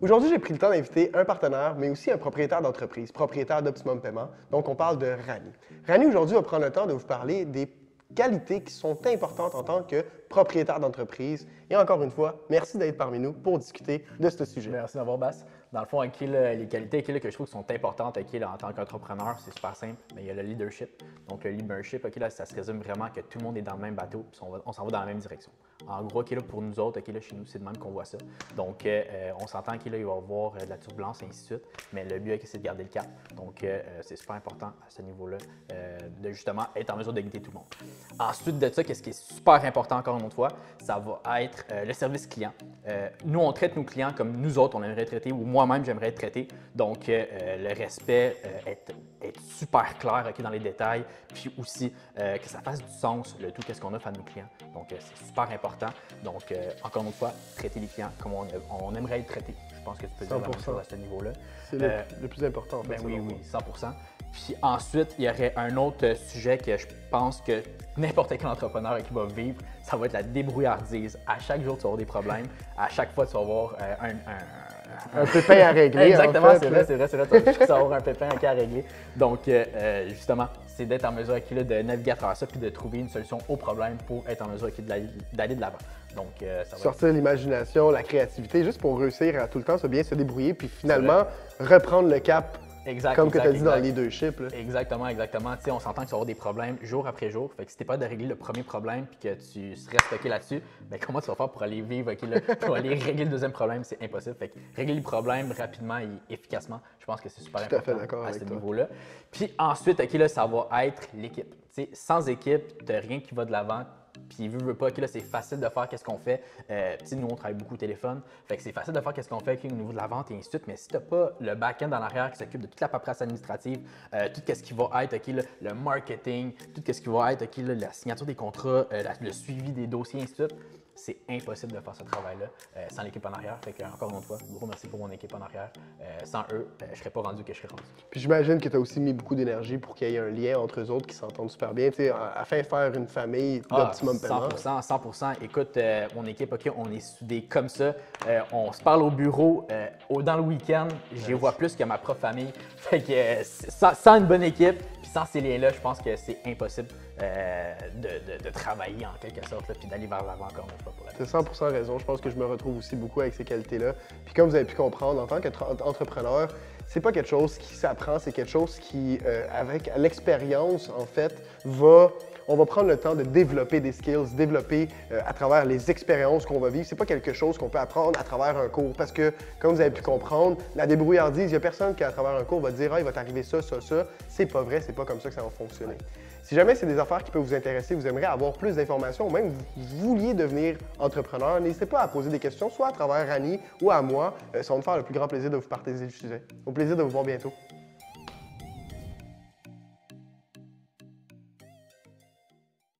Aujourd'hui, j'ai pris le temps d'inviter un partenaire, mais aussi un propriétaire d'entreprise, propriétaire d'Optimum Paiement. Donc, on parle de Rani. Rani, aujourd'hui, va prendre le temps de vous parler des qualités qui sont importantes en tant que propriétaire d'entreprise. Et encore une fois, merci d'être parmi nous pour discuter de ce sujet. Merci d'avoir Bass. Dans le fond, les qualités que je trouve qui sont importantes en tant qu'entrepreneur, c'est super simple. Mais il y a le leadership. Donc, le leadership, ça se résume vraiment que tout le monde est dans le même bateau et on s'en va dans la même direction. En gros, pour nous autres, chez nous, c'est de même qu'on voit ça. Donc, on s'entend qu'il va y avoir de la turbulence et ainsi de suite. Mais le but, c'est de garder le cap. Donc, c'est super important à ce niveau-là de justement être en mesure de guider tout le monde. Ensuite de ça, qu'est-ce qui est super important encore une autre fois, ça va être le service client. Nous, on traite nos clients comme nous autres, on aimerait traiter, ou moi-même, j'aimerais être traité. Donc, le respect, être super clair dans les détails, puis aussi que ça fasse du sens, le tout, qu'est-ce qu'on offre à nos clients. Donc, c'est super important. Donc, encore une fois, traiter les clients comme on aimerait être traité. Je pense que tu peux dire la même chose à ce niveau-là. C'est le plus important, en fait. Oui, 100%. Puis ensuite, il y aurait un autre sujet que je pense que n'importe quel entrepreneur qui va vivre, ça va être la débrouillardise. À chaque jour, tu vas avoir des problèmes. À chaque fois, tu vas avoir un pépin à régler. Exactement, en fait, c'est vrai. Tu vas avoir un pépin à régler. Donc, justement, c'est d'être en mesure de naviguer à travers ça puis de trouver une solution au problème pour être en mesure d'aller de l'avant. Donc, ça va sortir l'imagination, la créativité, juste pour réussir à tout le temps bien se débrouiller puis finalement reprendre le cap. Comme tu as dit dans le leadership. Là. Exactement. Tu sais, on s'entend que tu vas avoir des problèmes jour après jour. Fait que si tu n'es pas de régler le premier problème et que tu restes stocké là-dessus, bien, comment tu vas faire pour aller vivre, pour aller régler le deuxième problème? C'est impossible. Fait que régler le problème rapidement et efficacement, je pense que c'est super important à ce niveau-là. Puis ensuite, ça va être l'équipe. Tu sais, sans équipe, tu n'as rien qui va de l'avant. Puis, veut pas, c'est facile de faire qu'est-ce qu'on fait. Nous, on travaille beaucoup au téléphone. Fait que c'est facile de faire qu'est-ce qu'on fait au niveau de la vente et ainsi de suite. Mais si tu n'as pas le back-end en arrière qui s'occupe de toute la paperasse administrative, tout ce qui va être le marketing, tout ce qui va être la signature des contrats, le suivi des dossiers, ainsi de suite, c'est impossible de faire ce travail-là sans l'équipe en arrière. Fait que, encore une fois, gros merci pour mon équipe en arrière. Sans eux, je ne serais pas rendu que je serais rendu. Puis j'imagine que tu as aussi mis beaucoup d'énergie pour qu'il y ait un lien entre eux autres qui s'entendent super bien, afin de faire une famille d'Optimum Paiement. 100%. Écoute, mon équipe, on est soudés comme ça. On se parle au bureau, dans le week-end. Je les vois plus que ma propre famille. Fait que sans une bonne équipe, puis sans ces liens-là, je pense que c'est impossible de travailler en quelque sorte, puis d'aller vers l'avant encore une fois. Tu as 100% raison. Je pense que je me retrouve aussi beaucoup avec ces qualités-là. Puis comme vous avez pu comprendre, en tant qu'entrepreneur, c'est pas quelque chose qui s'apprend, c'est quelque chose qui, avec l'expérience, en fait, on va prendre le temps de développer des skills, développer à travers les expériences qu'on va vivre. C'est pas quelque chose qu'on peut apprendre à travers un cours parce que, comme vous avez pu comprendre, la débrouillardise, il n'y a personne qui, à travers un cours, va dire « Ah, il va t'arriver ça, ça, ça ». C'est pas vrai, c'est pas comme ça que ça va fonctionner. Si jamais c'est des affaires qui peuvent vous intéresser, vous aimeriez avoir plus d'informations ou même vous vouliez devenir entrepreneur, n'hésitez pas à poser des questions, soit à travers Rani ou à moi. Ça va me faire le plus grand plaisir de vous partager le sujet. Au plaisir de vous voir bientôt.